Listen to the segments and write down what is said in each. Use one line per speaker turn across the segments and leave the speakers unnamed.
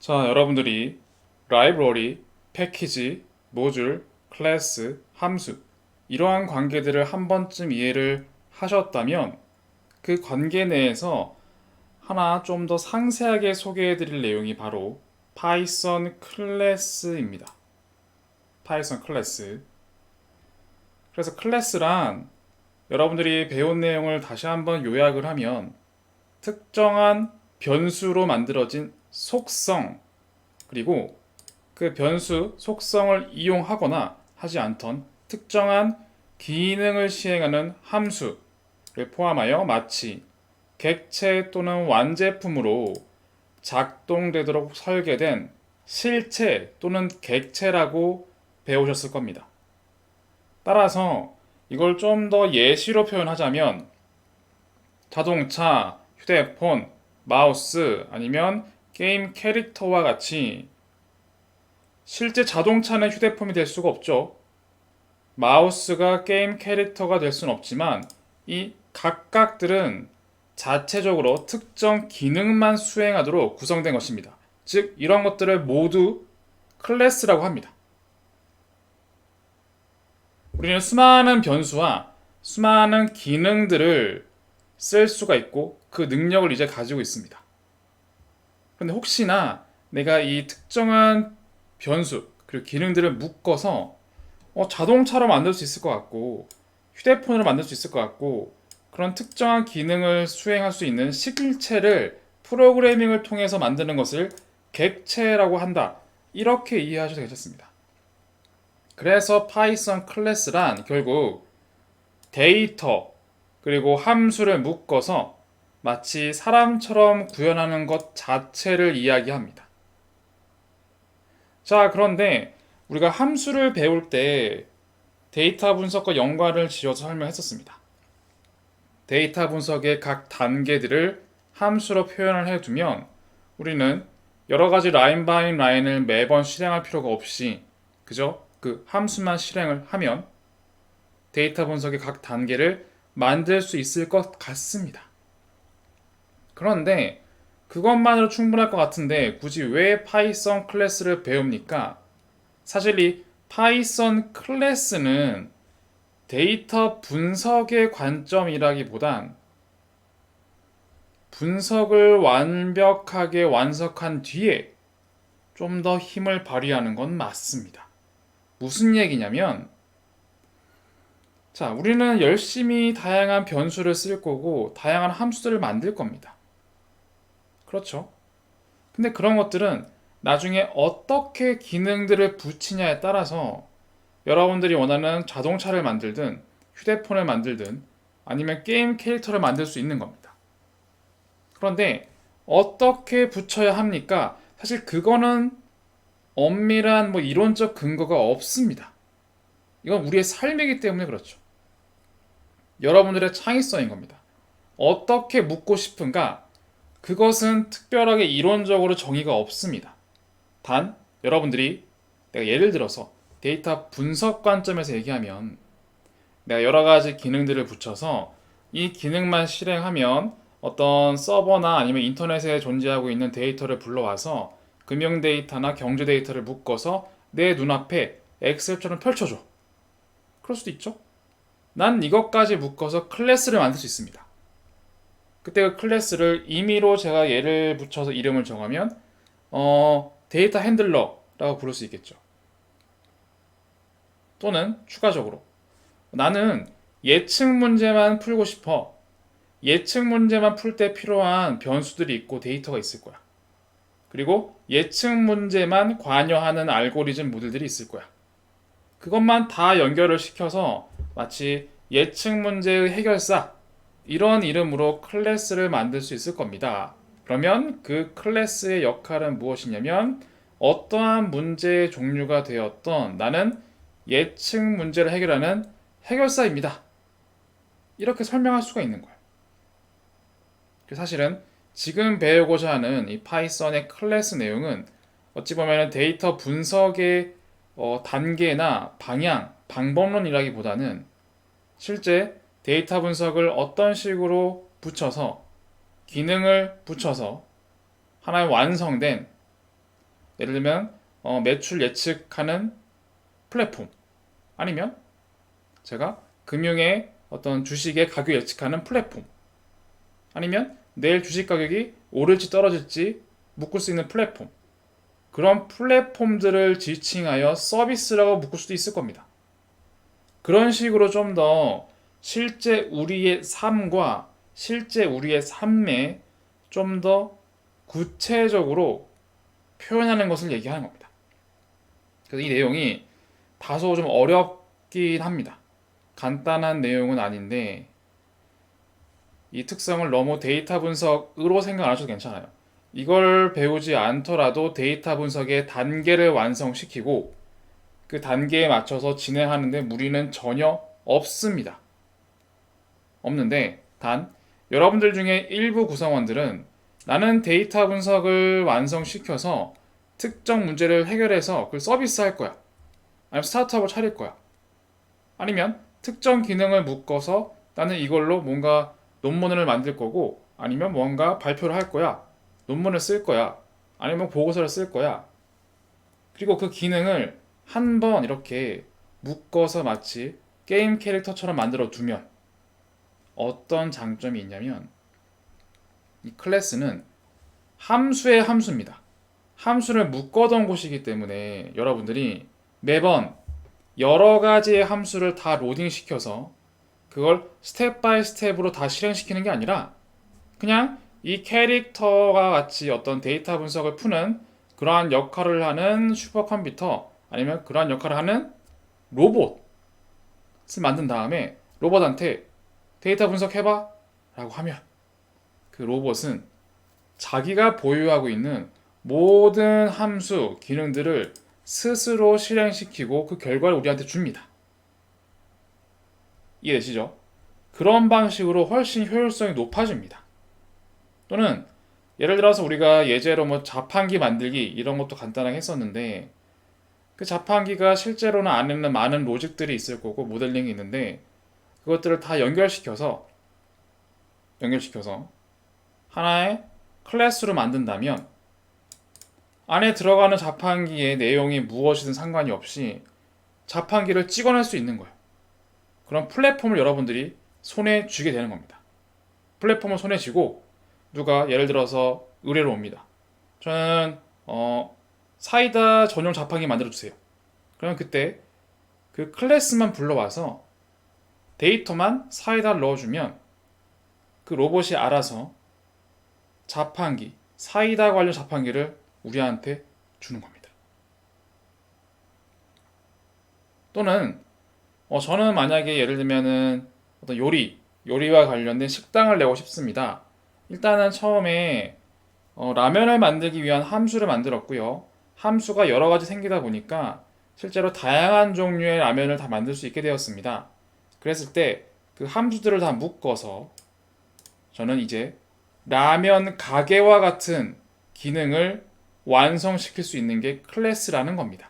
자, 여러분들이 라이브러리, 패키지, 모듈, 클래스, 함수 이러한 관계들을 한 번쯤 이해를 하셨다면 그 관계 내에서 하나 좀 더 상세하게 소개해 드릴 내용이 바로 파이썬 클래스입니다. 파이썬 클래스. 그래서 클래스란 여러분들이 배운 내용을 다시 한번 요약을 하면 특정한 변수로 만들어진 속성, 그리고 그 변수 속성을 이용하거나 하지 않던 특정한 기능을 시행하는 함수를 포함하여 마치 객체 또는 완제품으로 작동되도록 설계된 실체 또는 객체라고 배우셨을 겁니다. 따라서 이걸 좀 더 예시로 표현하자면 자동차, 휴대폰, 마우스 아니면 게임 캐릭터와 같이 실제 자동차는 휴대폰이 될 수가 없죠. 마우스가 게임 캐릭터가 될 수는 없지만 이 각각들은 자체적으로 특정 기능만 수행하도록 구성된 것입니다. 즉 이런 것들을 모두 클래스라고 합니다. 우리는 수많은 변수와 수많은 기능들을 쓸 수가 있고 그 능력을 이제 가지고 있습니다. 그런데 혹시나 내가 이 특정한 변수 그리고 기능들을 묶어서 자동차로 만들 수 있을 것 같고 휴대폰으로 만들 수 있을 것 같고 그런 특정한 기능을 수행할 수 있는 실체를 프로그래밍을 통해서 만드는 것을 객체라고 한다. 이렇게 이해하셔도 괜찮습니다. 그래서 파이썬 클래스란 결국 데이터 그리고 함수를 묶어서 마치 사람처럼 구현하는 것 자체를 이야기합니다. 자, 그런데 우리가 함수를 배울 때 데이터 분석과 연관을 지어서 설명했었습니다. 데이터 분석의 각 단계들을 함수로 표현을 해두면 우리는 여러 가지 라인 바이 라인을 매번 실행할 필요가 없이 그저 그 함수만 실행을 하면 데이터 분석의 각 단계를 만들 수 있을 것 같습니다. 그런데 그것만으로 충분할 것 같은데 굳이 왜 파이썬 클래스를 배웁니까? 사실 이 파이썬 클래스는 데이터 분석의 관점이라기보단 분석을 완벽하게 완성한 뒤에 좀 더 힘을 발휘하는 건 맞습니다. 무슨 얘기냐면 자, 우리는 열심히 다양한 변수를 쓸 거고 다양한 함수들을 만들 겁니다. 그렇죠? 근데 그런 것들은 나중에 어떻게 기능들을 붙이냐에 따라서 여러분들이 원하는 자동차를 만들든 휴대폰을 만들든 아니면 게임 캐릭터를 만들 수 있는 겁니다. 그런데 어떻게 붙여야 합니까? 사실 그거는 엄밀한 이론적 근거가 없습니다. 이건 우리의 삶이기 때문에 그렇죠. 여러분들의 창의성인 겁니다. 어떻게 묻고 싶은가? 그것은 특별하게 이론적으로 정의가 없습니다. 단, 여러분들이 내가 예를 들어서 데이터 분석 관점에서 얘기하면 내가 여러 가지 기능들을 붙여서 이 기능만 실행하면 어떤 서버나 아니면 인터넷에 존재하고 있는 데이터를 불러와서 금융 데이터나 경제 데이터를 묶어서 내 눈앞에 엑셀처럼 펼쳐줘. 그럴 수도 있죠. 난 이것까지 묶어서 클래스를 만들 수 있습니다. 그때 그 클래스를 임의로 제가 예를 붙여서 이름을 정하면 데이터 핸들러라고 부를 수 있겠죠. 또는 추가적으로 나는 예측 문제만 풀고 싶어. 예측 문제만 풀 때 필요한 변수들이 있고 데이터가 있을 거야. 그리고 예측 문제만 관여하는 알고리즘 모델들이 있을 거야. 그것만 다 연결을 시켜서 마치 예측 문제의 해결사 이런 이름으로 클래스를 만들 수 있을 겁니다. 그러면 그 클래스의 역할은 무엇이냐면 어떠한 문제의 종류가 되었던 나는 예측 문제를 해결하는 해결사입니다. 이렇게 설명할 수가 있는 거예요. 사실은 지금 배우고자 하는 이 파이썬의 클래스 내용은 어찌 보면 데이터 분석의 단계나 방향, 방법론이라기보다는 실제 데이터 분석을 어떤 식으로 붙여서 기능을 붙여서 하나의 완성된 예를 들면 매출 예측하는 플랫폼, 아니면 제가 금융의 어떤 주식의 가격 예측하는 플랫폼, 아니면 내일 주식 가격이 오를지 떨어질지 묶을 수 있는 플랫폼, 그런 플랫폼들을 지칭하여 서비스라고 묶을 수도 있을 겁니다. 그런 식으로 좀 더 실제 우리의 삶과 실제 우리의 삶에 좀 더 구체적으로 표현하는 것을 얘기하는 겁니다. 그래서 이 내용이 다소 좀 어렵긴 합니다. 간단한 내용은 아닌데 이 특성을 너무 데이터 분석으로 생각 안 하셔도 괜찮아요. 이걸 배우지 않더라도 데이터 분석의 단계를 완성시키고 그 단계에 맞춰서 진행하는데 무리는 전혀 없습니다. 없는데 단 여러분들 중에 일부 구성원들은 나는 데이터 분석을 완성시켜서 특정 문제를 해결해서 그걸 서비스할 거야. 아니면 스타트업을 차릴 거야. 아니면 특정 기능을 묶어서 나는 이걸로 뭔가 논문을 만들 거고 아니면 뭔가 발표를 할 거야. 논문을 쓸 거야. 아니면 보고서를 쓸 거야. 그리고 그 기능을 한 번 이렇게 묶어서 마치 게임 캐릭터처럼 만들어 두면 어떤 장점이 있냐면 이 클래스는 함수의 함수입니다. 함수를 묶어둔 곳이기 때문에 여러분들이 매번 여러 가지의 함수를 다 로딩시켜서 그걸 스텝 바이 스텝으로 다 실행시키는 게 아니라 그냥 이 캐릭터와 같이 어떤 데이터 분석을 푸는 그러한 역할을 하는 슈퍼컴퓨터 아니면 그러한 역할을 하는 로봇을 만든 다음에 로봇한테 데이터 분석해봐 라고 하면 그 로봇은 자기가 보유하고 있는 모든 함수, 기능들을 스스로 실행시키고 그 결과를 우리한테 줍니다. 이해되시죠? 그런 방식으로 훨씬 효율성이 높아집니다. 또는 예를 들어서 우리가 예제로 뭐 자판기 만들기 이런 것도 간단하게 했었는데 그 자판기가 실제로는 안에는 많은 로직들이 있을 거고 모델링이 있는데 그것들을 다 연결시켜서 하나의 클래스로 만든다면 안에 들어가는 자판기의 내용이 무엇이든 상관이 없이 자판기를 찍어낼 수 있는 거예요. 그런 플랫폼을 여러분들이 손에 쥐게 되는 겁니다. 플랫폼을 손에 쥐고 누가 예를 들어서 의뢰를 옵니다. 저는 사이다 전용 자판기 만들어 주세요. 그러면 그때 그 클래스만 불러와서 데이터만 사이다를 넣어주면 그 로봇이 알아서 자판기, 사이다 관련 자판기를 우리한테 주는 겁니다. 또는 저는 만약에 예를 들면은 어떤 요리와 관련된 식당을 내고 싶습니다. 일단은 처음에 라면을 만들기 위한 함수를 만들었고요. 함수가 여러 가지 생기다 보니까 실제로 다양한 종류의 라면을 다 만들 수 있게 되었습니다. 그랬을 때 그 함수들을 다 묶어서 저는 이제 라면 가게와 같은 기능을 완성시킬 수 있는 게 클래스라는 겁니다.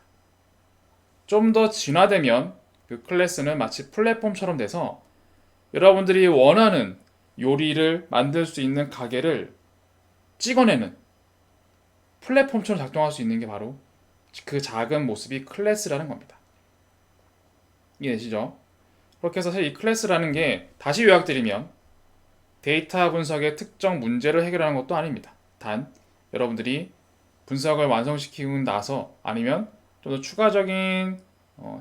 좀 더 진화되면 그 클래스는 마치 플랫폼처럼 돼서 여러분들이 원하는 요리를 만들 수 있는 가게를 찍어내는 플랫폼처럼 작동할 수 있는 게 바로 그 작은 모습이 클래스라는 겁니다. 이해되시죠? 그렇게 해서 사실 이 클래스라는 게 다시 요약드리면 데이터 분석의 특정 문제를 해결하는 것도 아닙니다. 단 여러분들이 분석을 완성시키고 나서 아니면 좀 더 추가적인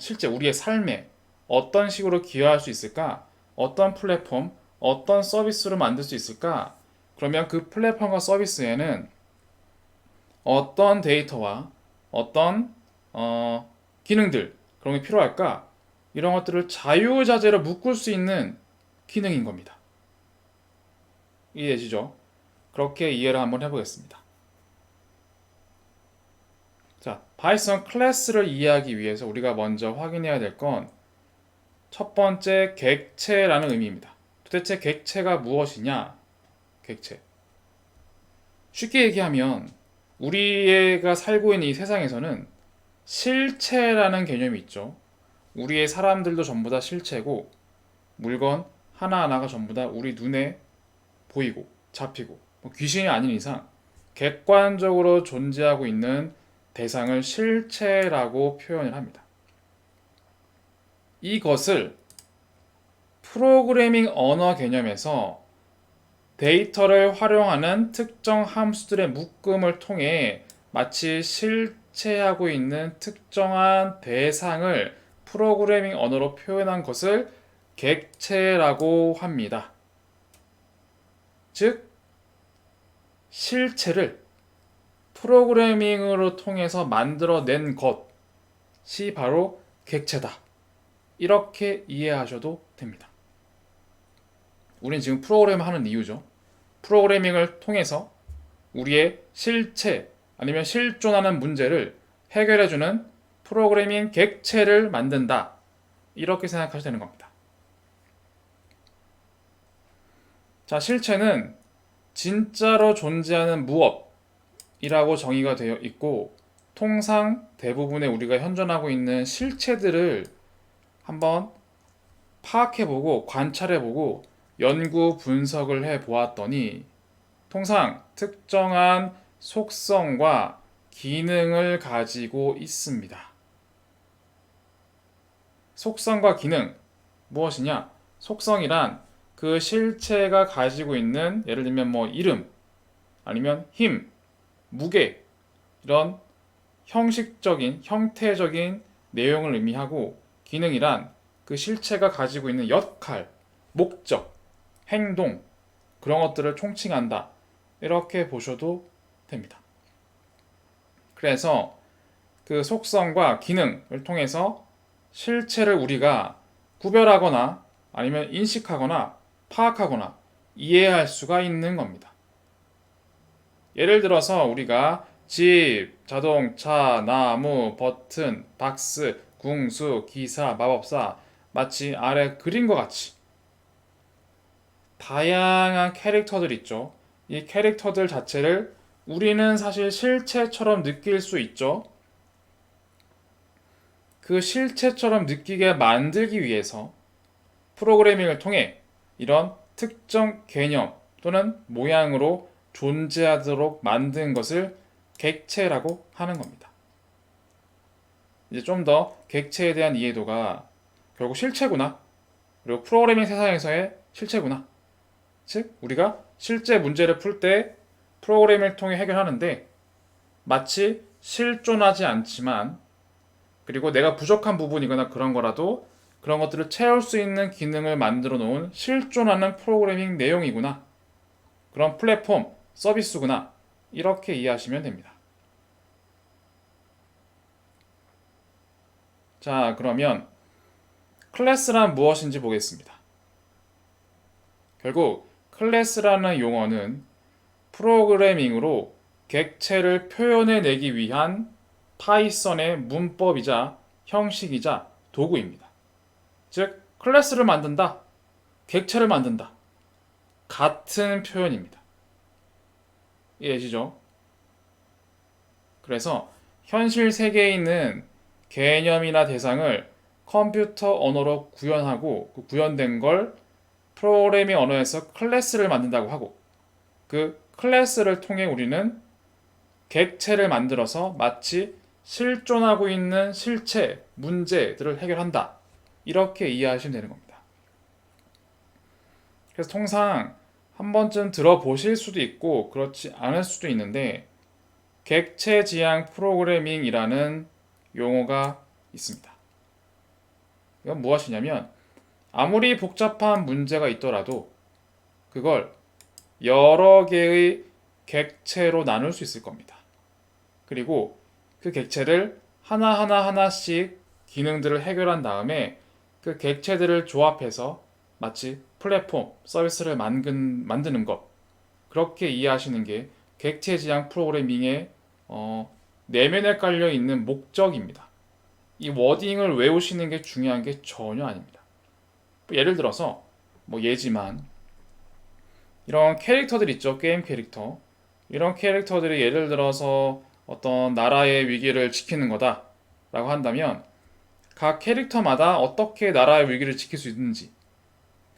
실제 우리의 삶에 어떤 식으로 기여할 수 있을까? 어떤 플랫폼, 어떤 서비스를 만들 수 있을까? 그러면 그 플랫폼과 서비스에는 어떤 데이터와 어떤 기능들 그런 게 필요할까? 이런 것들을 자유자재로 묶을 수 있는 기능인 겁니다. 이해되시죠? 그렇게 이해를 한번 해보겠습니다. 자, 파이썬 클래스를 이해하기 위해서 우리가 먼저 확인해야 될 건 첫 번째 객체라는 의미입니다. 도대체 객체가 무엇이냐? 객체. 쉽게 얘기하면 우리가 살고 있는 이 세상에서는 실체라는 개념이 있죠. 우리의 사람들도 전부 다 실체고 물건 하나하나가 전부 다 우리 눈에 보이고 잡히고 귀신이 아닌 이상 객관적으로 존재하고 있는 대상을 실체라고 표현을 합니다. 이것을 프로그래밍 언어 개념에서 데이터를 활용하는 특정 함수들의 묶음을 통해 마치 실체하고 있는 특정한 대상을 프로그래밍 언어로 표현한 것을 객체라고 합니다. 즉, 실체를 프로그래밍으로 통해서 만들어낸 것이 바로 객체다. 이렇게 이해하셔도 됩니다. 우린 지금 프로그램을 하는 이유죠. 프로그래밍을 통해서 우리의 실체 아니면 실존하는 문제를 해결해주는 프로그래밍 객체를 만든다. 이렇게 생각하셔도 되는 겁니다. 자, 실체는 진짜로 존재하는 무엇이라고 정의가 되어 있고, 통상 대부분의 우리가 현존하고 있는 실체들을 한번 파악해보고 관찰해보고 연구 분석을 해보았더니 통상 특정한 속성과 기능을 가지고 있습니다. 속성과 기능, 무엇이냐? 속성이란 그 실체가 가지고 있는, 예를 들면 이름, 아니면 힘, 무게, 이런 형식적인, 형태적인 내용을 의미하고, 기능이란 그 실체가 가지고 있는 역할, 목적, 행동, 그런 것들을 총칭한다. 이렇게 보셔도 됩니다. 그래서 그 속성과 기능을 통해서 실체를 우리가 구별하거나 아니면 인식하거나 파악하거나 이해할 수가 있는 겁니다. 예를 들어서 우리가 집, 자동차, 나무, 버튼, 박스, 궁수, 기사, 마법사, 마치 아래 그린 것 같이 다양한 캐릭터들 있죠. 이 캐릭터들 자체를 우리는 사실 실체처럼 느낄 수 있죠. 그 실체처럼 느끼게 만들기 위해서 프로그래밍을 통해 이런 특정 개념 또는 모양으로 존재하도록 만든 것을 객체라고 하는 겁니다. 이제 좀 더 객체에 대한 이해도가 결국 실체구나. 그리고 프로그래밍 세상에서의 실체구나. 즉, 우리가 실제 문제를 풀 때 프로그래밍을 통해 해결하는데 마치 실존하지 않지만, 그리고 내가 부족한 부분이거나 그런 거라도 그런 것들을 채울 수 있는 기능을 만들어 놓은 실존하는 프로그래밍 내용이구나. 그런 플랫폼, 서비스구나. 이렇게 이해하시면 됩니다. 자, 그러면 클래스란 무엇인지 보겠습니다. 결국 클래스라는 용어는 프로그래밍으로 객체를 표현해내기 위한 파이썬의 문법이자 형식이자 도구입니다. 즉, 클래스를 만든다, 객체를 만든다. 같은 표현입니다. 이해되시죠? 그래서 현실 세계에 있는 개념이나 대상을 컴퓨터 언어로 구현하고 그 구현된 걸 프로그래밍 언어에서 클래스를 만든다고 하고, 그 클래스를 통해 우리는 객체를 만들어서 마치 실존하고 있는 실체, 문제들을 해결한다. 이렇게 이해하시면 되는 겁니다. 그래서 통상 한 번쯤 들어보실 수도 있고 그렇지 않을 수도 있는데, 객체 지향 프로그래밍이라는 용어가 있습니다. 이건 무엇이냐면, 아무리 복잡한 문제가 있더라도 그걸 여러 개의 객체로 나눌 수 있을 겁니다. 그리고 그 객체를 하나씩 기능들을 해결한 다음에 그 객체들을 조합해서 마치 플랫폼, 서비스를 만드는 것, 그렇게 이해하시는 게 객체 지향 프로그래밍의 내면에 깔려 있는 목적입니다. 이 워딩을 외우시는 게 중요한 게 전혀 아닙니다. 예를 들어서 예지만 이런 캐릭터들 있죠. 게임 캐릭터. 이런 캐릭터들이 예를 들어서 어떤 나라의 위기를 지키는 거다 라고 한다면, 각 캐릭터마다 어떻게 나라의 위기를 지킬 수 있는지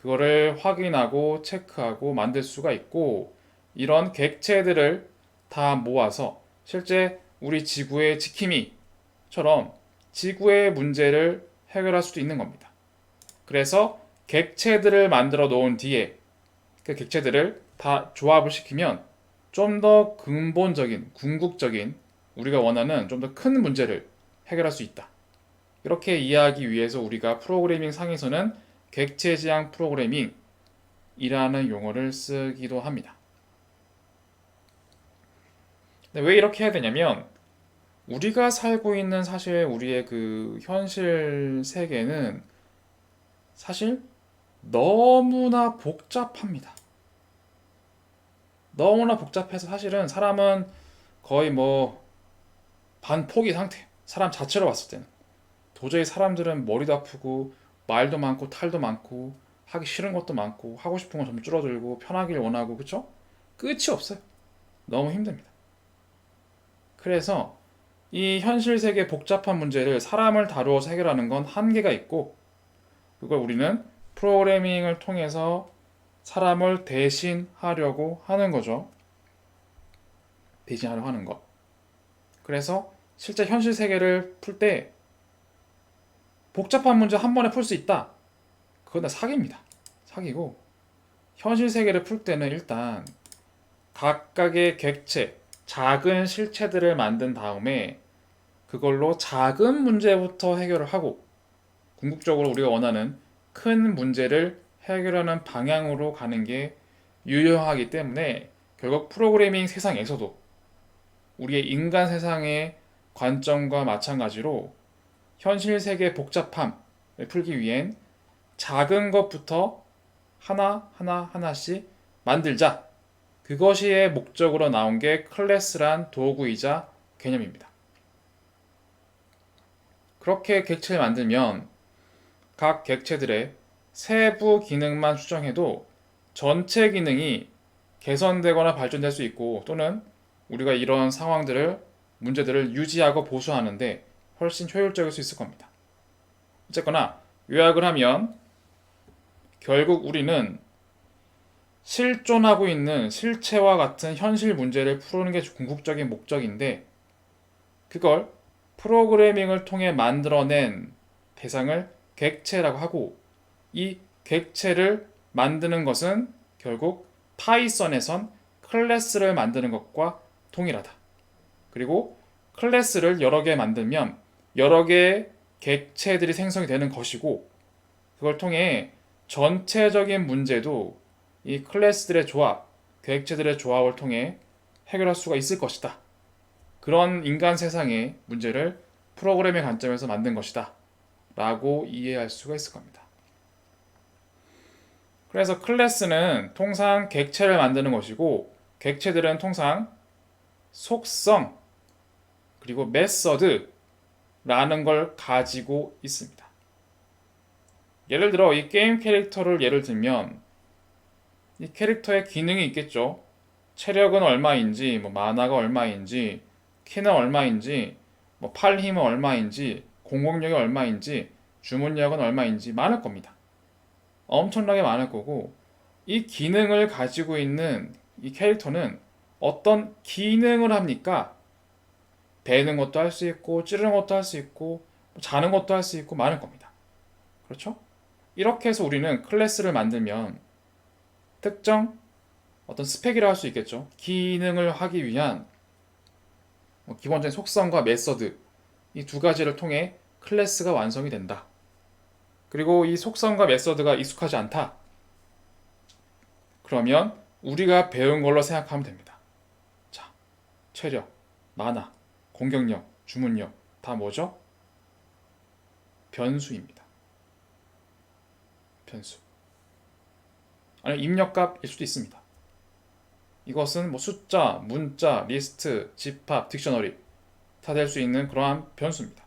그거를 확인하고 체크하고 만들 수가 있고, 이런 객체들을 다 모아서 실제 우리 지구의 지킴이처럼 지구의 문제를 해결할 수도 있는 겁니다. 그래서 객체들을 만들어 놓은 뒤에 그 객체들을 다 조합을 시키면 좀 더 근본적인, 궁극적인 우리가 원하는 좀 더 큰 문제를 해결할 수 있다. 이렇게 이해하기 위해서 우리가 프로그래밍 상에서는 객체 지향 프로그래밍이라는 용어를 쓰기도 합니다. 근데 왜 이렇게 해야 되냐면 우리가 살고 있는 사실 우리의 그 현실 세계는 사실 너무나 복잡합니다. 너무나 복잡해서 사실은 사람은 거의 뭐 반포기 상태. 사람 자체로 봤을 때는. 도저히 사람들은 머리도 아프고 말도 많고 탈도 많고 하기 싫은 것도 많고 하고 싶은 건 점점 줄어들고 편하길 원하고 그쵸? 끝이 없어요. 너무 힘듭니다. 그래서 이 현실 세계 복잡한 문제를 사람을 다루어서 해결하는 건 한계가 있고 그걸 우리는 프로그래밍을 통해서 사람을 대신하려고 하는 거죠. 대신하려고 하는 것. 그래서 실제 현실 세계를 풀 때 복잡한 문제 한 번에 풀 수 있다. 그건 다 사기입니다. 사기고 현실 세계를 풀 때는 일단 각각의 객체, 작은 실체들을 만든 다음에 그걸로 작은 문제부터 해결을 하고 궁극적으로 우리가 원하는 큰 문제를 해결하는 방향으로 가는 게 유효하기 때문에 결국 프로그래밍 세상에서도 우리의 인간 세상의 관점과 마찬가지로 현실 세계의 복잡함을 풀기 위hen 작은 것부터 하나씩 만들자. 그것이 목적으로 나온 게 클래스란 도구이자 개념입니다. 그렇게 객체를 만들면 각 객체들의 세부 기능만 수정해도 전체 기능이 개선되거나 발전될 수 있고 또는 우리가 이런 상황들을 문제들을 유지하고 보수하는데 훨씬 효율적일 수 있을 겁니다. 어쨌거나 요약을 하면 결국 우리는 실존하고 있는 실체와 같은 현실 문제를 푸는 게 궁극적인 목적인데 그걸 프로그래밍을 통해 만들어낸 대상을 객체라고 하고 이 객체를 만드는 것은 결국 파이썬에선 클래스를 만드는 것과 동일하다. 그리고 클래스를 여러 개 만들면 여러 개의 객체들이 생성이 되는 것이고 그걸 통해 전체적인 문제도 이 클래스들의 조합, 객체들의 조합을 통해 해결할 수가 있을 것이다. 그런 인간 세상의 문제를 프로그램의 관점에서 만든 것이다. 라고 이해할 수가 있을 겁니다. 그래서 클래스는 통상 객체를 만드는 것이고 객체들은 통상 속성 그리고 메서드라는 걸 가지고 있습니다. 예를 들어 이 게임 캐릭터를 예를 들면 이 캐릭터의 기능이 있겠죠. 체력은 얼마인지, 뭐 마나가 얼마인지, 키는 얼마인지, 뭐 팔 힘은 얼마인지, 공격력이 얼마인지, 주문력은 얼마인지 많을 겁니다. 엄청나게 많을 거고 이 기능을 가지고 있는 이 캐릭터는 어떤 기능을 합니까? 베는 것도 할 수 있고 찌르는 것도 할 수 있고 자는 것도 할 수 있고 많을 겁니다. 그렇죠? 이렇게 해서 우리는 클래스를 만들면 특정 어떤 스펙이라 할 수 있겠죠. 기능을 하기 위한 기본적인 속성과 메서드 이 두 가지를 통해 클래스가 완성이 된다. 그리고 이 속성과 메서드가 익숙하지 않다. 그러면 우리가 배운 걸로 생각하면 됩니다. 자, 체력, 마나, 공격력, 주문력 다 뭐죠? 변수입니다. 변수. 아니 입력값일 수도 있습니다. 이것은 뭐 숫자, 문자, 리스트, 집합, 딕셔너리 다 될 수 있는 그러한 변수입니다.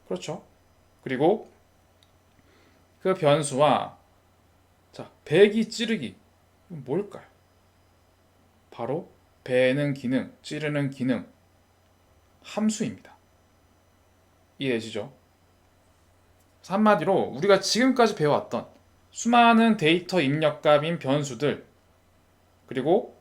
그렇죠? 그리고 그 변수와 자, 베기, 찌르기 이건 뭘까요? 바로 베는 기능, 찌르는 기능 함수입니다. 이해되시죠? 한마디로 우리가 지금까지 배워왔던 수많은 데이터 입력값인 변수들 그리고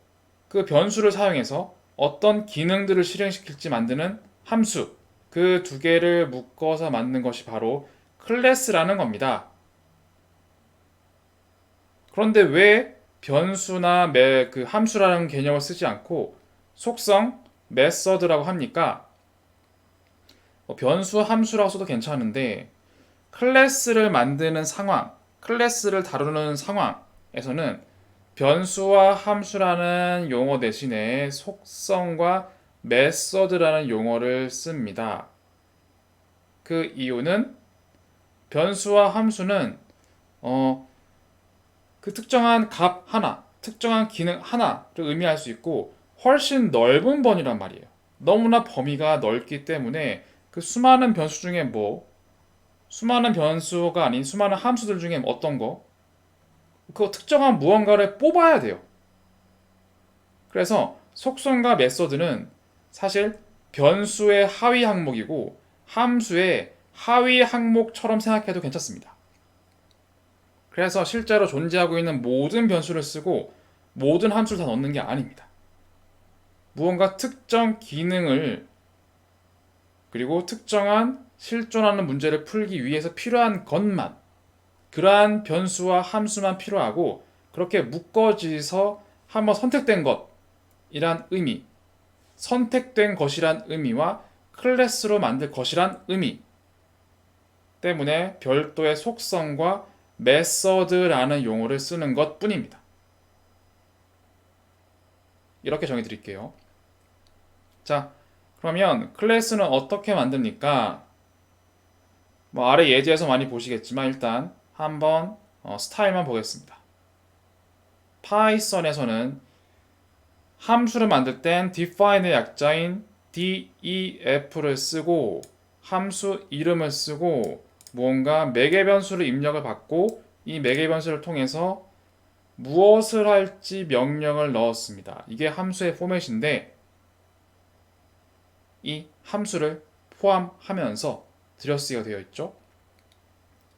그 변수를 사용해서 어떤 기능들을 실행시킬지 만드는 함수, 그 두 개를 묶어서 만든 것이 바로 클래스라는 겁니다. 그런데 왜 변수나 그 함수라는 개념을 쓰지 않고 속성, 메서드라고 합니까? 변수, 함수라고 써도 괜찮은데 클래스를 만드는 상황, 클래스를 다루는 상황에서는 변수와 함수라는 용어 대신에 속성과 메서드라는 용어를 씁니다. 그 이유는 변수와 함수는 그 특정한 값 하나, 특정한 기능 하나를 의미할 수 있고 훨씬 넓은 범위란 말이에요. 너무나 범위가 넓기 때문에 그 수많은 변수 중에 수많은 변수가 아닌 수많은 함수들 중에 어떤 그 특정한 무언가를 뽑아야 돼요. 그래서 속성과 메소드는 사실 변수의 하위 항목이고 함수의 하위 항목처럼 생각해도 괜찮습니다. 그래서 실제로 존재하고 있는 모든 변수를 쓰고 모든 함수를 다 넣는 게 아닙니다. 무언가 특정 기능을 그리고 특정한 실존하는 문제를 풀기 위해서 필요한 것만, 그러한 변수와 함수만 필요하고 그렇게 묶어져서 한번 선택된 것이란 의미, 선택된 것이란 의미와 클래스로 만들 것이란 의미 때문에 별도의 속성과 메서드라는 용어를 쓰는 것 뿐입니다. 이렇게 정의 드릴게요. 자, 그러면 클래스는 어떻게 만듭니까? 아래 예제에서 많이 보시겠지만 일단 한번 스타일만 보겠습니다. 파이썬에서는 함수를 만들 땐 define의 약자인 def를 쓰고 함수 이름을 쓰고 무언가 매개 변수를 입력을 받고 이 매개 변수를 통해서 무엇을 할지 명령을 넣었습니다. 이게 함수의 포맷인데 이 함수를 포함하면서 들여쓰기가 되어 있죠.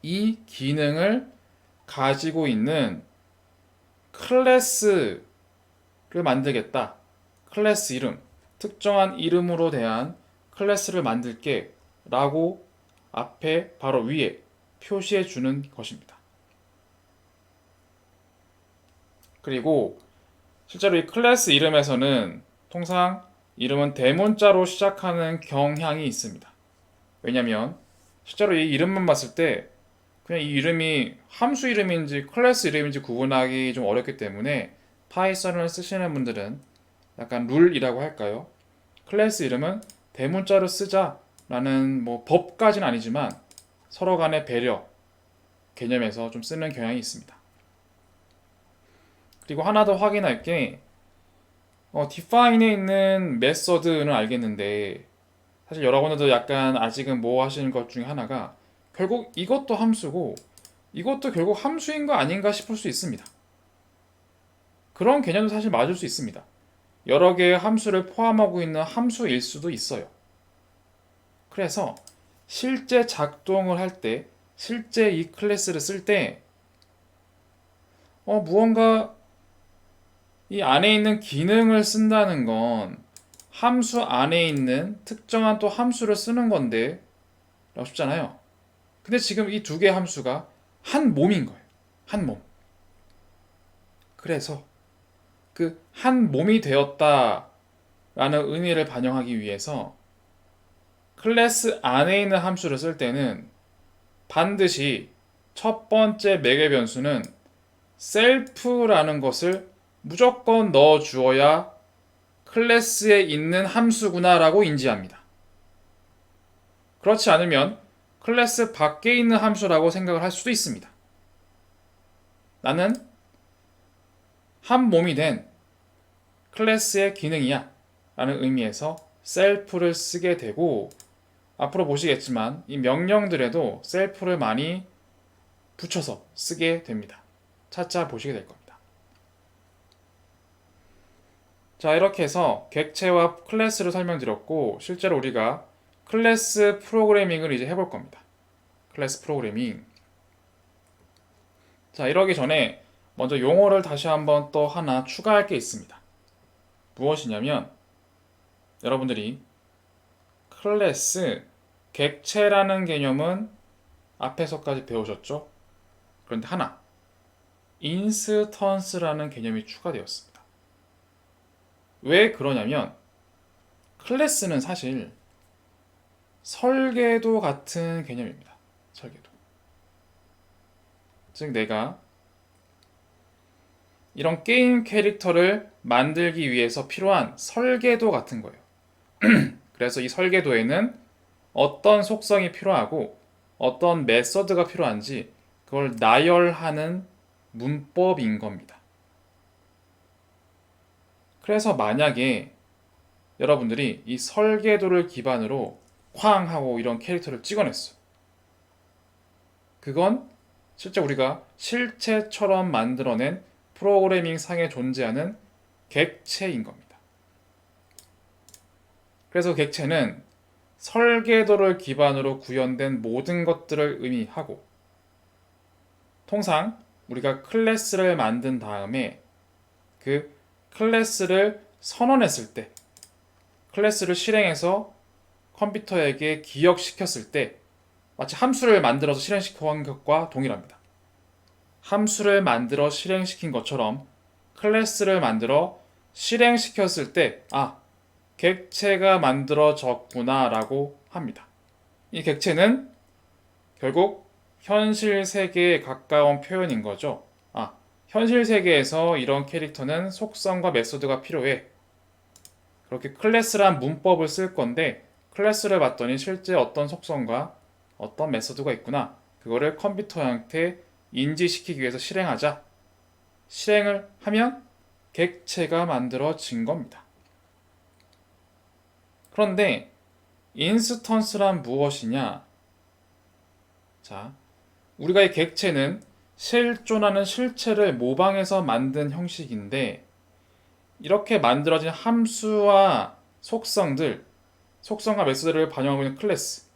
이 기능을 가지고 있는 클래스를 만들겠다. 클래스 이름, 특정한 이름으로 대한 클래스를 만들게 라고 앞에 바로 위에 표시해 주는 것입니다. 그리고 실제로 이 클래스 이름에서는 통상 이름은 대문자로 시작하는 경향이 있습니다. 왜냐면 실제로 이 이름만 봤을 때 그냥 이 이름이 함수 이름인지 클래스 이름인지 구분하기 좀 어렵기 때문에 파이썬을 쓰시는 분들은 약간 룰이라고 할까요? 클래스 이름은 대문자로 쓰자라는 법까지는 아니지만 서로 간의 배려 개념에서 좀 쓰는 경향이 있습니다. 그리고 하나 더 확인할 게 define에 있는 메서드는 알겠는데 사실 여러분들도 약간 아직은 하시는 것 중에 하나가 결국 이것도 함수고 이것도 결국 함수인 거 아닌가 싶을 수 있습니다. 그런 개념도 사실 맞을 수 있습니다. 여러 개의 함수를 포함하고 있는 함수일 수도 있어요. 그래서 실제 작동을 할 때, 실제 이 클래스를 쓸 때 무언가 이 안에 있는 기능을 쓴다는 건 함수 안에 있는 특정한 또 함수를 쓰는 건데 라고 싶잖아요. 근데 지금 이 두 개의 함수가 한 몸인 거예요. 한 몸. 그래서 그 한 몸이 되었다라는 의미를 반영하기 위해서 클래스 안에 있는 함수를 쓸 때는 반드시 첫 번째 매개 변수는 셀프라는 것을 무조건 넣어 주어야 클래스에 있는 함수구나라고 인지합니다. 그렇지 않으면 클래스 밖에 있는 함수라고 생각을 할 수도 있습니다. 나는 한 몸이 된 클래스의 기능이야 라는 의미에서 셀프를 쓰게 되고 앞으로 보시겠지만 이 명령들에도 셀프를 많이 붙여서 쓰게 됩니다. 차차 보시게 될 겁니다. 자, 이렇게 해서 객체와 클래스를 설명드렸고 실제로 우리가 클래스 프로그래밍을 이제 해볼 겁니다. 클래스 프로그래밍. 자, 이러기 전에 먼저 용어를 다시 한번 또 하나 추가할 게 있습니다. 무엇이냐면 여러분들이 클래스, 객체라는 개념은 앞에서까지 배우셨죠? 그런데 하나, 인스턴스라는 개념이 추가되었습니다. 왜 그러냐면 클래스는 사실 설계도 같은 개념입니다. 설계도. 즉 내가 이런 게임 캐릭터를 만들기 위해서 필요한 설계도 같은 거예요. 그래서 이 설계도에는 어떤 속성이 필요하고 어떤 메서드가 필요한지 그걸 나열하는 문법인 겁니다. 그래서 만약에 여러분들이 이 설계도를 기반으로 쾅 하고 이런 캐릭터를 찍어냈어. 그건 실제 우리가 실체처럼 만들어낸 프로그래밍 상에 존재하는 객체인 겁니다. 그래서 객체는 설계도를 기반으로 구현된 모든 것들을 의미하고 통상 우리가 클래스를 만든 다음에 그 클래스를 선언했을 때 클래스를 실행해서 컴퓨터에게 기억시켰을 때 마치 함수를 만들어서 실행시킨 것과 동일합니다. 함수를 만들어 실행시킨 것처럼 클래스를 만들어 실행시켰을 때 객체가 만들어졌구나 라고 합니다. 이 객체는 결국 현실 세계에 가까운 표현인 거죠. 현실 세계에서 이런 캐릭터는 속성과 메소드가 필요해. 그렇게 클래스란 문법을 쓸 건데 클래스를 봤더니 실제 어떤 속성과 어떤 메소드가 있구나. 그거를 컴퓨터한테 인지시키기 위해서 실행하자. 실행을 하면 객체가 만들어진 겁니다. 그런데 인스턴스란 무엇이냐? 자, 우리가 이 객체는 실존하는 실체를 모방해서 만든 형식인데 이렇게 만들어진 함수와 속성과 메소드를 반영하고 있는 클래스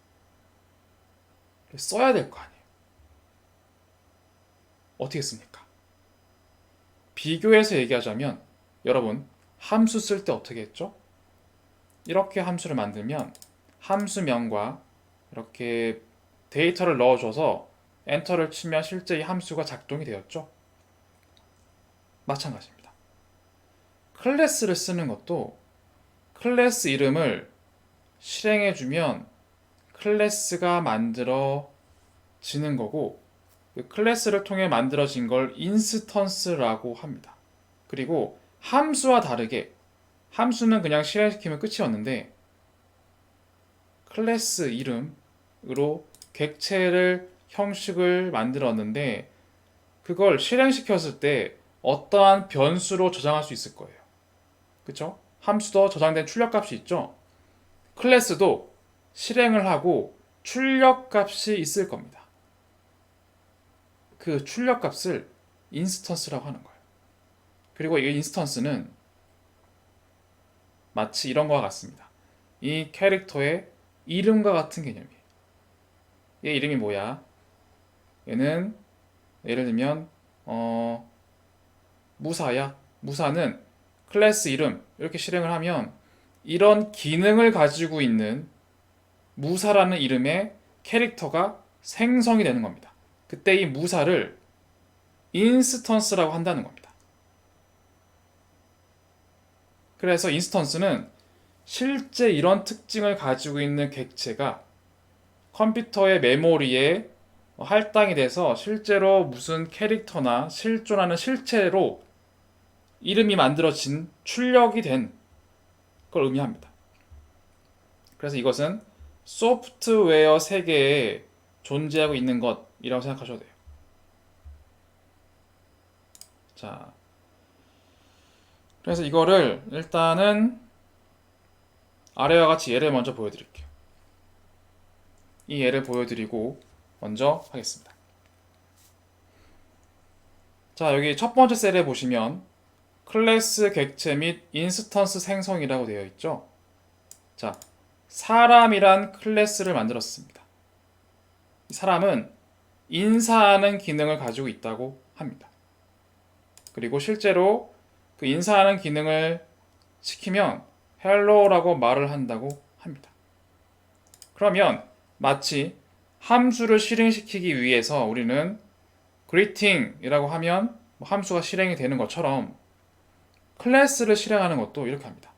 써야 될 거 아니에요. 어떻게 씁니까? 비교해서 얘기하자면 여러분 함수 쓸 때 어떻게 했죠? 이렇게 함수를 만들면 함수명과 이렇게 데이터를 넣어줘서 엔터를 치면 실제 이 함수가 작동이 되었죠. 마찬가지입니다. 클래스를 쓰는 것도 클래스 이름을 실행해주면 클래스가 만들어지는 거고 그 클래스를 통해 만들어진 걸 인스턴스라고 합니다. 그리고 함수와 다르게 함수는 그냥 실행시키면 끝이었는데 클래스 이름으로 객체를 형식을 만들었는데 그걸 실행시켰을 때 어떠한 변수로 저장할 수 있을 거예요. 그쵸? 함수도 저장된 출력값이 있죠? 클래스도 실행을 하고 출력값이 있을 겁니다. 그 출력값을 인스턴스라고 하는 거예요. 그리고 이 인스턴스는 마치 이런 거와 같습니다. 이 캐릭터의 이름과 같은 개념이에요. 얘 이름이 뭐야? 얘는 예를 들면 무사야. 무사는 클래스 이름 이렇게 실행을 하면 이런 기능을 가지고 있는 무사라는 이름의 캐릭터가 생성이 되는 겁니다. 그때 이 무사를 인스턴스라고 한다는 겁니다. 그래서 인스턴스는 실제 이런 특징을 가지고 있는 객체가 컴퓨터의 메모리에 할당이 돼서 실제로 무슨 캐릭터나 실존하는 실체로 이름이 만들어진 출력이 된 걸 의미합니다. 그래서 이것은 소프트웨어 세계에 존재하고 있는 것이라고 생각하셔도 돼요. 자, 그래서 이거를 일단은 아래와 같이 예를 먼저 보여드릴게요. 이 예를 보여드리고 먼저 하겠습니다. 자, 여기 첫 번째 셀에 보시면 클래스 객체 및 인스턴스 생성이라고 되어 있죠. 자, 사람이란 클래스를 만들었습니다. 이 사람은 인사하는 기능을 가지고 있다고 합니다. 그리고 실제로 그 인사하는 기능을 시키면 hello라고 말을 한다고 합니다. 그러면 마치 함수를 실행시키기 위해서 우리는 greeting이라고 하면 함수가 실행이 되는 것처럼 클래스를 실행하는 것도 이렇게 합니다.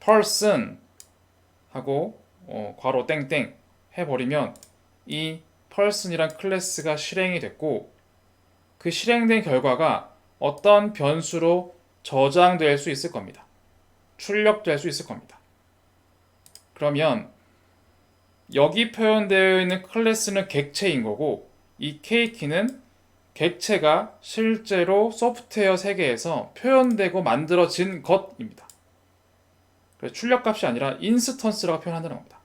person 하고 괄호 땡땡 해버리면 이 person이란 클래스가 실행이 됐고 그 실행된 결과가 어떤 변수로 저장될 수 있을 겁니다. 출력될 수 있을 겁니다. 그러면 여기 표현되어 있는 클래스는 객체인 거고 이 K키는 객체가 실제로 소프트웨어 세계에서 표현되고 만들어진 것입니다. 그래서 출력값이 아니라 인스턴스라고 표현한다는 겁니다.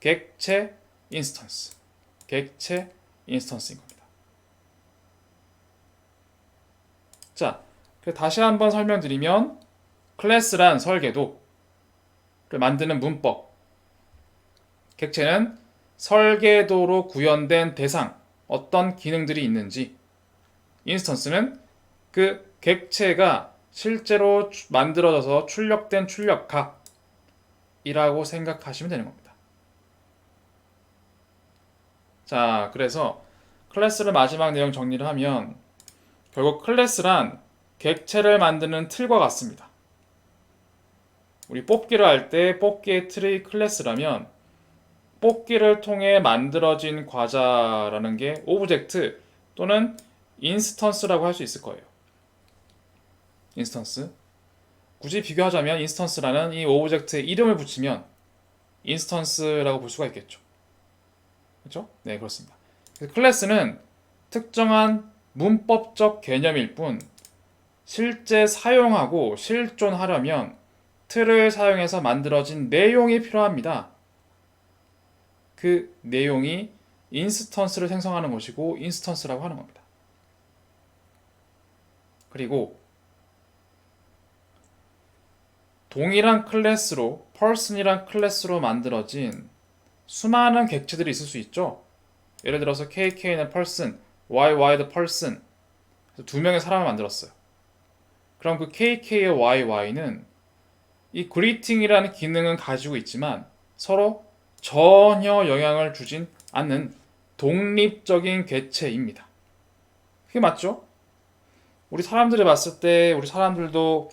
객체 인스턴스. 객체 인스턴스인 겁니다. 자, 다시 한번 설명드리면 클래스란 설계도를 만드는 문법. 객체는 설계도로 구현된 대상, 어떤 기능들이 있는지. 인스턴스는 그 객체가 실제로 만들어져서 출력된 출력값이라고 생각하시면 되는 겁니다. 자, 그래서 클래스를 마지막 내용 정리를 하면 결국 클래스란 객체를 만드는 틀과 같습니다. 우리 뽑기를 할 때 뽑기의 틀이 클래스라면 뽑기를 통해 만들어진 과자라는 게 오브젝트 또는 인스턴스라고 할 수 있을 거예요. 인스턴스. 굳이 비교하자면 인스턴스라는 이 오브젝트에 이름을 붙이면 인스턴스라고 볼 수가 있겠죠. 그렇죠? 네, 그렇습니다. 클래스는 특정한 문법적 개념일 뿐 실제 사용하고 실존하려면 틀을 사용해서 만들어진 내용이 필요합니다. 그 내용이 인스턴스를 생성하는 것이고 인스턴스라고 하는 겁니다. 그리고 동일한 클래스로 person이란 클래스로 만들어진 수많은 객체들이 있을 수 있죠. 예를 들어서 KK는 person, YY도 person. 그래서 두 명의 사람을 만들었어요. 그럼 그 KK의 YY는 이 greeting이라는 기능은 가지고 있지만 서로 전혀 영향을 주진 않는 독립적인 객체입니다. 그게 맞죠? 우리 사람들이 봤을 때 우리 사람들도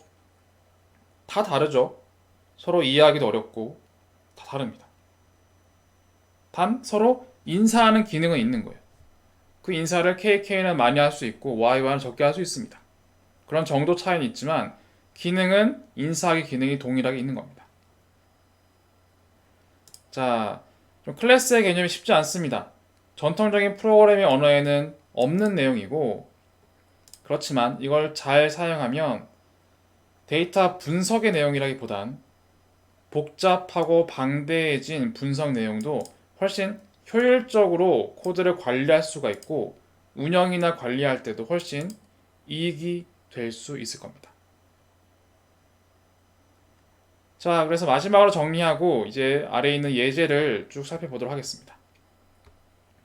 다 다르죠. 서로 이해하기도 어렵고 다 다릅니다. 단 서로 인사하는 기능은 있는 거예요. 그 인사를 KK는 많이 할 수 있고 YY는 적게 할 수 있습니다. 그런 정도 차이는 있지만 기능은 인사하기 기능이 동일하게 있는 겁니다. 자, 좀 클래스의 개념이 쉽지 않습니다. 전통적인 프로그래밍 언어에는 없는 내용이고 그렇지만 이걸 잘 사용하면 데이터 분석의 내용이라기보단 복잡하고 방대해진 분석 내용도 훨씬 효율적으로 코드를 관리할 수가 있고 운영이나 관리할 때도 훨씬 이익이 될 수 있을 겁니다. 자, 그래서 마지막으로 정리하고 이제 아래에 있는 예제를 쭉 살펴보도록 하겠습니다.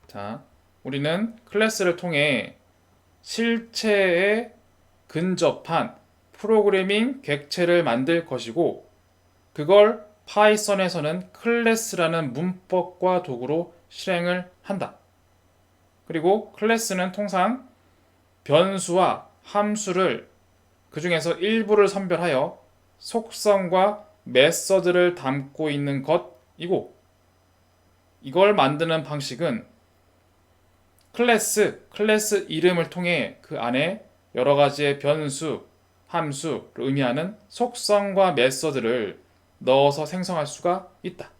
자, 우리는 클래스를 통해 실체에 근접한 프로그래밍 객체를 만들 것이고 그걸 파이썬에서는 클래스라는 문법과 도구로 실행을 한다. 그리고 클래스는 통상 변수와 함수를 그 중에서 일부를 선별하여 속성과 메서드를 담고 있는 것이고 이걸 만드는 방식은 클래스 이름을 통해 그 안에 여러 가지의 변수, 함수를 의미하는 속성과 메서드를 넣어서 생성할 수가 있다.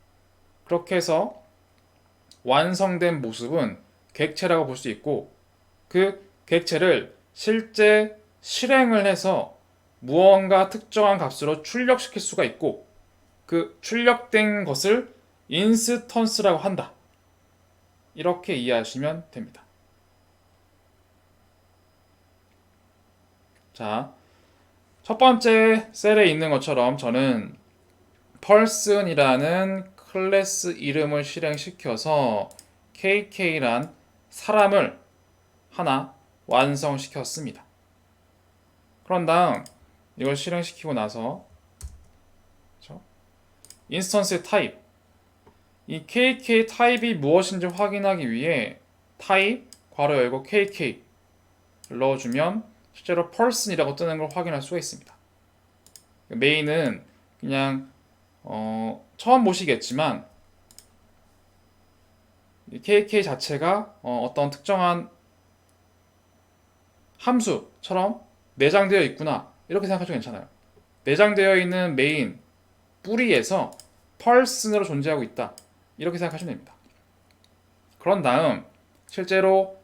그렇게 해서 완성된 모습은 객체라고 볼 수 있고 그 객체를 실제 실행을 해서 무언가 특정한 값으로 출력시킬 수가 있고 그 출력된 것을 인스턴스라고 한다. 이렇게 이해하시면 됩니다. 자, 첫 번째 셀에 있는 것처럼 저는 person이라는 클래스 이름을 실행시켜서 KK란 사람을 하나 완성시켰습니다. 그런 다음 이걸 실행시키고 나서 인스턴스의 타입, 이 KK 타입이 무엇인지 확인하기 위해 타입 괄호 열고 KK 넣어주면 실제로 person이라고 뜨는 걸 확인할 수가 있습니다. 메인은 그냥 처음 보시겠지만 KK 자체가 어떤 특정한 함수처럼 내장되어 있구나 이렇게 생각하셔도 괜찮아요. 내장되어 있는 메인 뿌리에서 person으로 존재하고 있다 이렇게 생각하시면 됩니다. 그런 다음 실제로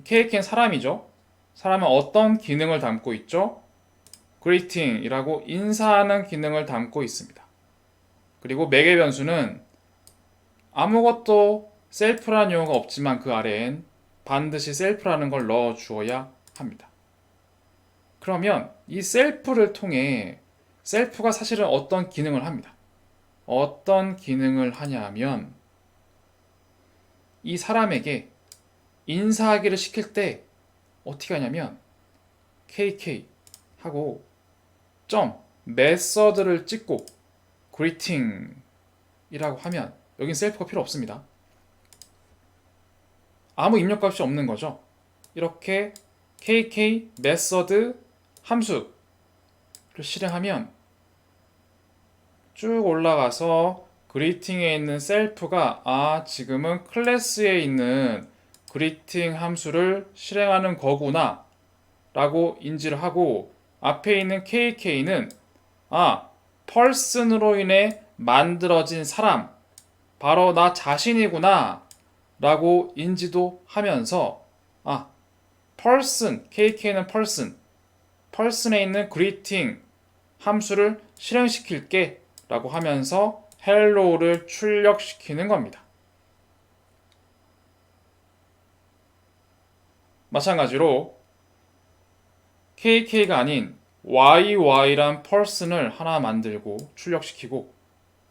KK는 사람이죠. 사람은 어떤 기능을 담고 있죠? greeting이라고 인사하는 기능을 담고 있습니다. 그리고 매개 변수는 아무것도 셀프라는 용어가 없지만 그 아래엔 반드시 셀프라는 걸 넣어 주어야 합니다. 그러면 이 셀프를 통해 셀프가 사실은 어떤 기능을 합니다. 어떤 기능을 하냐면 이 사람에게 인사하기를 시킬 때 어떻게 하냐면 KK 하고 점 메서드를 찍고 greeting 이라고 하면 여긴 셀프가 필요 없습니다. 아무 입력값이 없는 거죠. 이렇게 KK 메서드 함수를 실행하면 쭉 올라가서 greeting에 있는 셀프가 지금은 클래스에 있는 greeting 함수를 실행하는 거구나 라고 인지를 하고 앞에 있는 KK는 person으로 인해 만들어진 사람 바로 나 자신이구나 라고 인지도 하면서 person, KK는 person에 있는 greeting 함수를 실행시킬게 라고 하면서 hello를 출력시키는 겁니다. 마찬가지로 KK가 아닌 YY란 person을 하나 만들고 출력시키고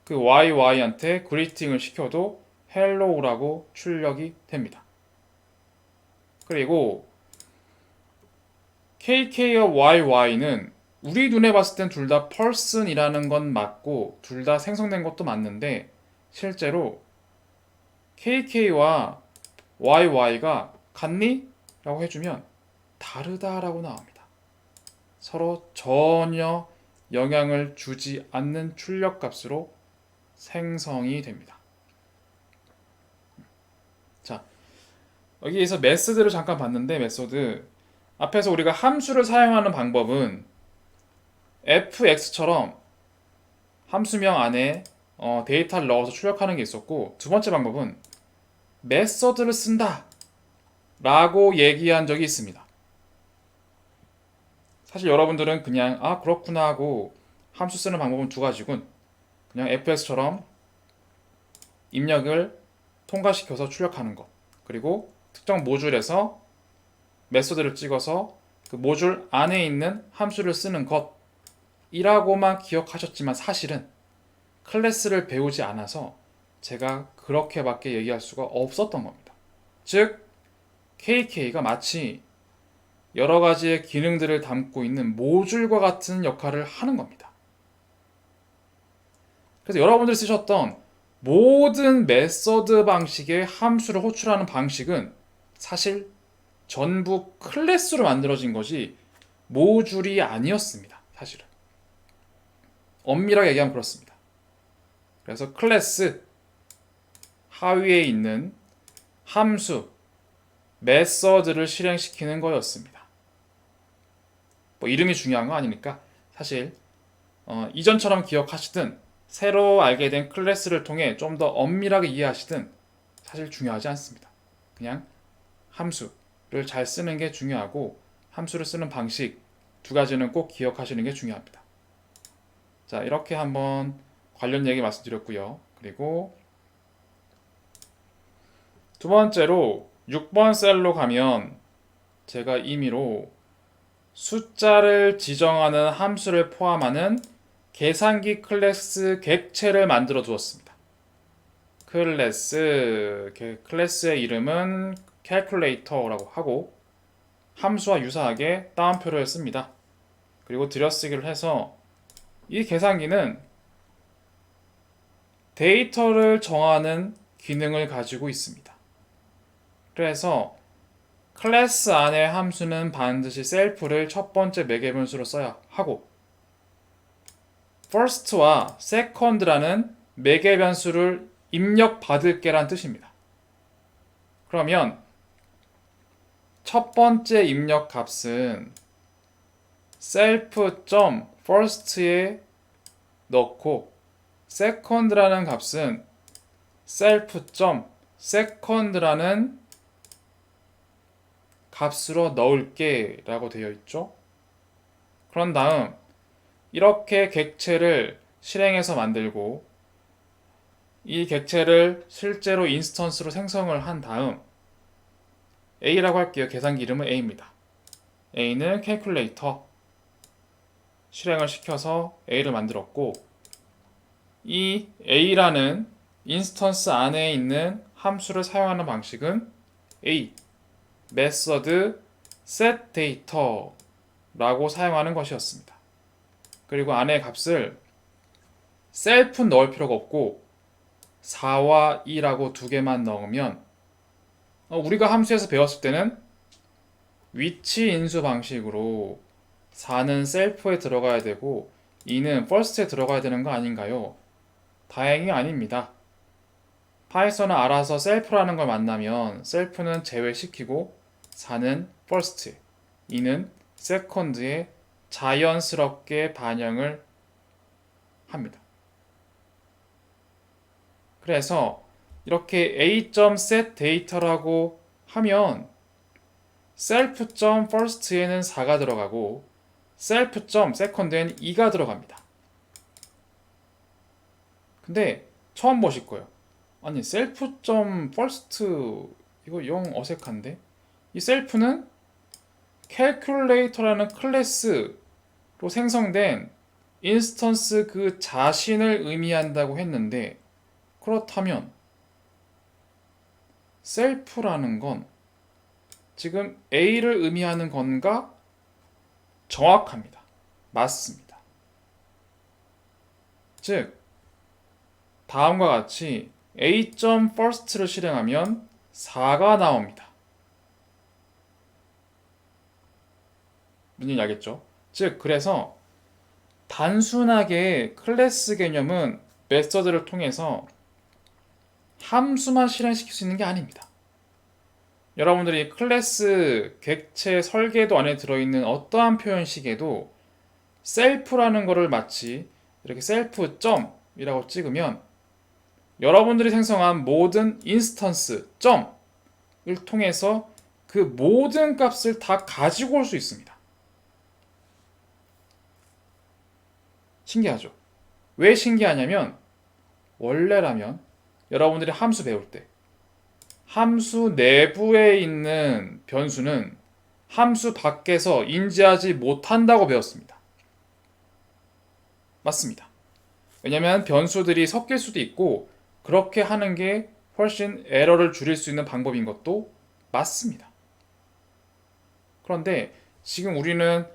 그 YY한테 greeting을 시켜도 hello라고 출력이 됩니다. 그리고 KK와 YY는 우리 눈에 봤을 땐 둘 다 person이라는 건 맞고 둘 다 생성된 것도 맞는데 실제로 KK와 YY가 같니? 라고 해주면 다르다라고 나옵니다. 서로 전혀 영향을 주지 않는 출력값으로 생성이 됩니다. 자, 여기에서 메소드를 잠깐 봤는데 메소드 앞에서 우리가 함수를 사용하는 방법은 fx처럼 함수명 안에 데이터를 넣어서 출력하는 게 있었고 두 번째 방법은 메소드를 쓴다 라고 얘기한 적이 있습니다. 사실 여러분들은 그냥 그렇구나 하고 함수 쓰는 방법은 두 가지군. 그냥 fx처럼 입력을 통과시켜서 출력하는 것 그리고 특정 모듈에서 메소드를 찍어서 그 모듈 안에 있는 함수를 쓰는 것이라고만 기억하셨지만 사실은 클래스를 배우지 않아서 제가 그렇게밖에 얘기할 수가 없었던 겁니다. 즉 KK가 마치 여러 가지의 기능들을 담고 있는 모듈과 같은 역할을 하는 겁니다. 그래서 여러분들이 쓰셨던 모든 메서드 방식의 함수를 호출하는 방식은 사실 전부 클래스로 만들어진 것이 모듈이 아니었습니다. 사실은 엄밀하게 얘기하면 그렇습니다. 그래서 클래스 하위에 있는 함수 메서드를 실행시키는 거였습니다. 이름이 중요한 거 아니니까 사실 이전처럼 기억하시든 새로 알게 된 클래스를 통해 좀 더 엄밀하게 이해하시든 사실 중요하지 않습니다. 그냥 함수를 잘 쓰는 게 중요하고 함수를 쓰는 방식 두 가지는 꼭 기억하시는 게 중요합니다. 자, 이렇게 한번 관련 얘기 말씀드렸고요. 그리고 두 번째로 6번 셀로 가면 제가 임의로 숫자를 지정하는 함수를 포함하는 계산기 클래스 객체를 만들어 두었습니다. 클래스의 이름은 calculator라고 하고 함수와 유사하게 따옴표를 씁니다. 그리고 들여쓰기를 해서 이 계산기는 데이터를 정하는 기능을 가지고 있습니다. 그래서 클래스 안의 함수는 반드시 self를 첫 번째 매개 변수로 써야 하고 first와 second라는 매개 변수를 입력받을게란 뜻입니다. 그러면 첫 번째 입력 값은 self.first에 넣고 second라는 값은 self.second라는 값으로 넣을게 라고 되어 있죠. 그런 다음 이렇게 객체를 실행해서 만들고 이 객체를 실제로 인스턴스로 생성을 한 다음 A라고 할게요. 계산기 이름은 A입니다. A는 calculator 실행을 시켜서 A를 만들었고 이 A라는 인스턴스 안에 있는 함수를 사용하는 방식은 A method setData라고 사용하는 것이었습니다. 그리고 안에 값을 self 넣을 필요가 없고 4와 2라고 두 개만 넣으면 우리가 함수에서 배웠을 때는 위치 인수 방식으로 4는 self에 들어가야 되고 2는 first에 들어가야 되는 거 아닌가요? 다행히 아닙니다. 파이썬은 알아서 self라는 걸 만나면 self는 제외시키고 4는 first에 2는 second에 자연스럽게 반영을 합니다. 그래서 이렇게 a.setData라고 하면 self.first에는 4가 들어가고 self.second에는 2가 들어갑니다. 근데 처음 보실 거예요. 아니 self.first 이거 영 어색한데? 이 self는 calculator라는 클래스로 생성된 인스턴스 그 자신을 의미한다고 했는데 그렇다면 self라는 건 지금 A를 의미하는 건가? 정확합니다. 맞습니다. 즉 다음과 같이 a.first를 실행하면 4가 나옵니다. 무슨 알겠죠? 즉 그래서 단순하게 클래스 개념은 메서드를 통해서 함수만 실행시킬 수 있는 게 아닙니다. 여러분들이 클래스 객체 설계도 안에 들어있는 어떠한 표현식에도 self라는 거를 마치 이렇게 self.이라고 찍으면 여러분들이 생성한 모든 인스턴스 점을 통해서 그 모든 값을 다 가지고 올 수 있습니다. 신기하죠? 왜 신기하냐면 원래라면 여러분들이 함수 배울 때 함수 내부에 있는 변수는 함수 밖에서 인지하지 못한다고 배웠습니다. 맞습니다. 왜냐하면 변수들이 섞일 수도 있고 그렇게 하는 게 훨씬 에러를 줄일 수 있는 방법인 것도 맞습니다. 그런데 지금 우리는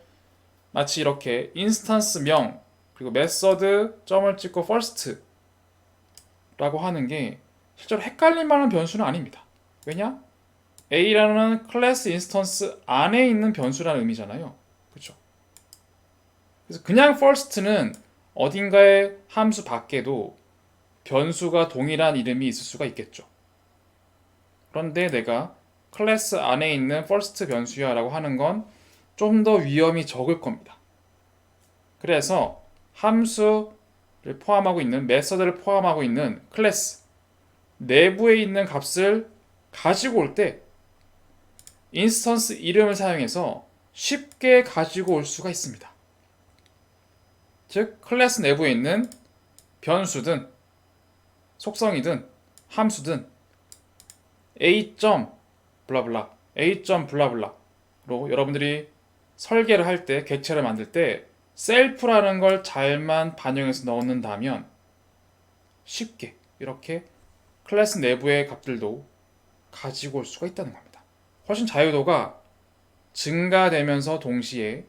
마치 이렇게 인스턴스명 그리고 메서드 점을 찍고 first라고 하는 게 실제로 헷갈릴 만한 변수는 아닙니다. 왜냐? A라는 클래스 인스턴스 안에 있는 변수라는 의미잖아요. 그렇죠? 그래서 그냥 first는 어딘가의 함수 밖에도 변수가 동일한 이름이 있을 수가 있겠죠. 그런데 내가 클래스 안에 있는 first 변수야 라고 하는 건 좀 더 위험이 적을 겁니다. 그래서 함수를 포함하고 있는 메서드를 포함하고 있는 클래스 내부에 있는 값을 가지고 올 때 인스턴스 이름을 사용해서 쉽게 가지고 올 수가 있습니다. 즉 클래스 내부에 있는 변수든 속성이든 함수든 a. 블라블라 a. 블라블라로 여러분들이 설계를 할 때 객체를 만들 때 self라는 걸 잘만 반영해서 넣는다면 쉽게 이렇게 클래스 내부의 값들도 가지고 올 수가 있다는 겁니다. 훨씬 자유도가 증가되면서 동시에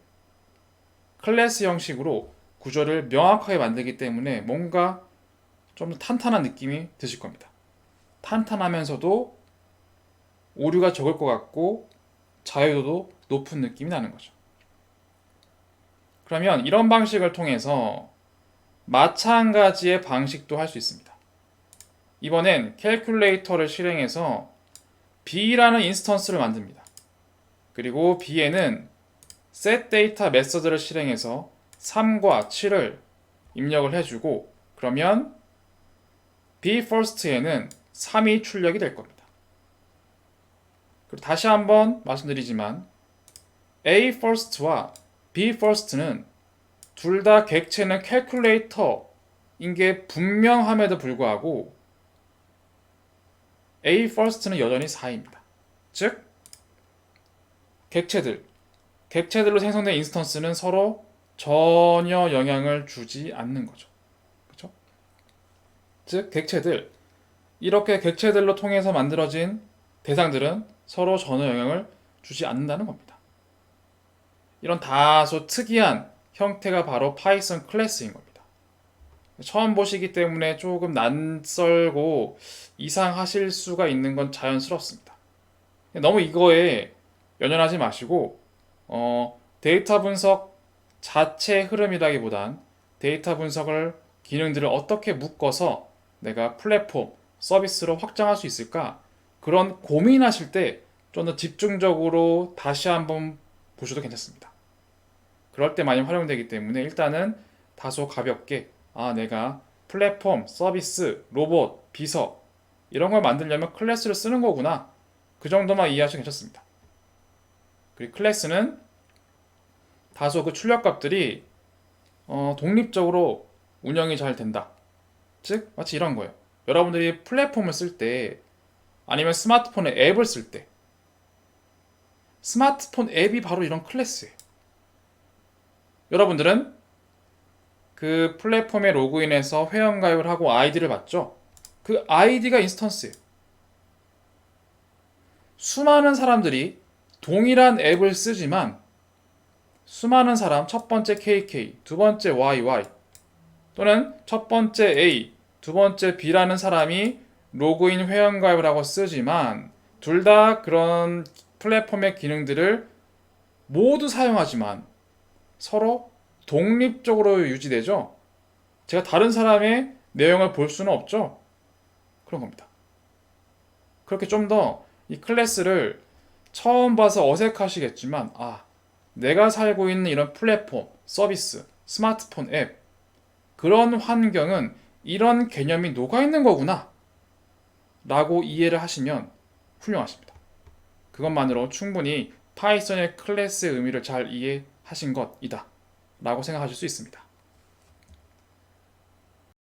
클래스 형식으로 구조를 명확하게 만들기 때문에 뭔가 좀 더 탄탄한 느낌이 드실 겁니다. 탄탄하면서도 오류가 적을 것 같고 자유도도 높은 느낌이 나는 거죠. 그러면 이런 방식을 통해서 마찬가지의 방식도 할 수 있습니다. 이번엔 캘큘레이터를 실행해서 B라는 인스턴스를 만듭니다. 그리고 B에는 setData 메서드를 실행해서 3과 7을 입력을 해주고 그러면 BERST에는 3이 출력이 될 겁니다. 그리고 다시 한번 말씀드리지만 AFIRST와 BERST는 둘 다 객체는 캘큘레이터인 게 분명함에도 불구하고 AFIRST는 여전히 4입니다. 즉 객체들로 생성된 인스턴스는 서로 전혀 영향을 주지 않는 거죠. 그렇죠? 즉 이렇게 객체들로 통해서 만들어진 대상들은 서로 전혀 영향을 주지 않는다는 겁니다. 이런 다소 특이한 형태가 바로 파이썬 클래스인 겁니다. 처음 보시기 때문에 조금 낯설고 이상하실 수가 있는 건 자연스럽습니다. 너무 이거에 연연하지 마시고 데이터 분석 자체 흐름이라기보단 데이터 분석을 기능들을 어떻게 묶어서 내가 플랫폼, 서비스로 확장할 수 있을까? 그런 고민하실 때 좀 더 집중적으로 다시 한번 보셔도 괜찮습니다. 그럴 때 많이 활용되기 때문에 일단은 다소 가볍게 내가 플랫폼, 서비스, 로봇, 비서 이런 걸 만들려면 클래스를 쓰는 거구나. 그 정도만 이해하셔도 괜찮습니다. 그리고 클래스는 다소 그 출력값들이 독립적으로 운영이 잘 된다. 즉 마치 이런 거예요. 여러분들이 플랫폼을 쓸 때 아니면 스마트폰에 앱을 쓸 때 스마트폰 앱이 바로 이런 클래스예요. 여러분들은 그 플랫폼에 로그인해서 회원가입을 하고 아이디를 받죠. 그 아이디가 인스턴스예요. 수많은 사람들이 동일한 앱을 쓰지만 수많은 사람 첫 번째 KK, 두 번째 YY 또는 첫 번째 A, 두 번째 B라는 사람이 로그인 회원가입을 하고 쓰지만 둘 다 그런 플랫폼의 기능들을 모두 사용하지만 서로 독립적으로 유지되죠. 제가 다른 사람의 내용을 볼 수는 없죠. 그런 겁니다. 그렇게 좀 더 이 클래스를 처음 봐서 어색하시겠지만 내가 살고 있는 이런 플랫폼, 서비스, 스마트폰 앱 그런 환경은 이런 개념이 녹아있는 거구나 라고 이해를 하시면 훌륭하십니다. 그것만으로 충분히 파이썬의 클래스의 의미를 잘 이해하신 것이다 라고 생각하실 수 있습니다.